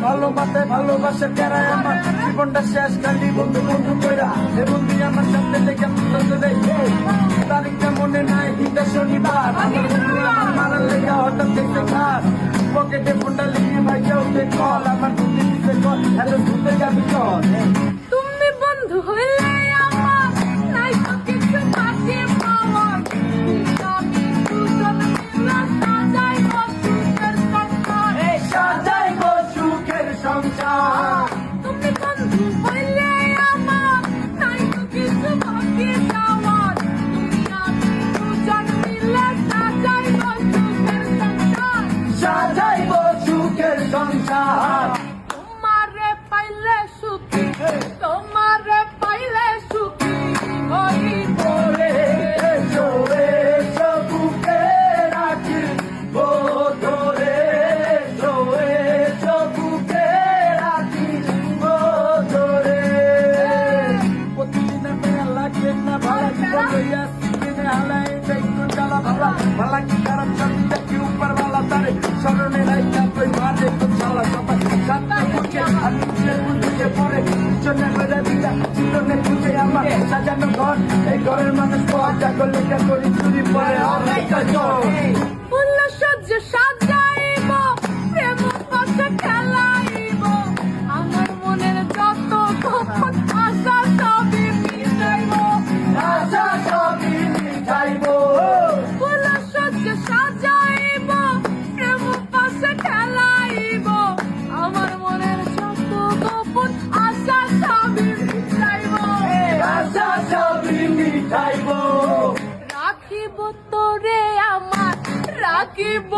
ভালো মাথায় ভালোবাসা কেরায় আমার জীবনটা শেষ কালি বন্ধু বন্ধু কইরা এ বন্ধু আমার সাথে লেগে তারিখটা মনে নাই হিন্দা শনিবার আমার মারার লেগে হঠাৎ দেখতে খাস পকেটে ফোনটা লিখে ভাই কেউ কল আমার বুদ্ধি দিতে কল হ্যালো ঘুরতে যাবি চল তুমি বন্ধু হইলে আমার নাই তো কিছু বাকি পাওয়ার আমি দুজন মিলে সাজাইব সুখের সংসার তুমি বন্ধু হইলে আমার নাই তো কিছু বাকি পাওয়ার আমি দুজন মিলে সাজাইব সুখের সংসার তোমারে পাইলে সুখী তোমারে পাইলে সুখী হইব ওরে জোরে সবুকে রাখি ও ধরে জোরে সবুকে রাখি ও ধরে প্রতিদিন মেলা কেন না ভালা জীবন লইয়া সিনে হালাই দেখো চালা ভালা ভালা কি কারণ সত্যি কি উপর वाला তারে স্মরণে রাইখা কই মারে তো চালা সবাই সাথে মুখে আমি বুঝে পড়ে পিছনে বেড়ে দিলা চিন্তা বুঝে আমার সাজানো ঘর এই ঘরের মানুষ পাওয়া জাগলে করি চুরি পরে অনেক ফুল সজ্জ সাজাইব প্রেম পাশে খেলাইব আমার মনের যত গোপন আশা সবই মিটাইব আশা সবই মিটাইব ফুল সজ্জ সাজাইব প্রেম পাশে খেলাইব আমার মনের যত গোপন আশা সবই মিটাইব আশা সবই মিটাইব রাখিব তোরে আমার রাখিব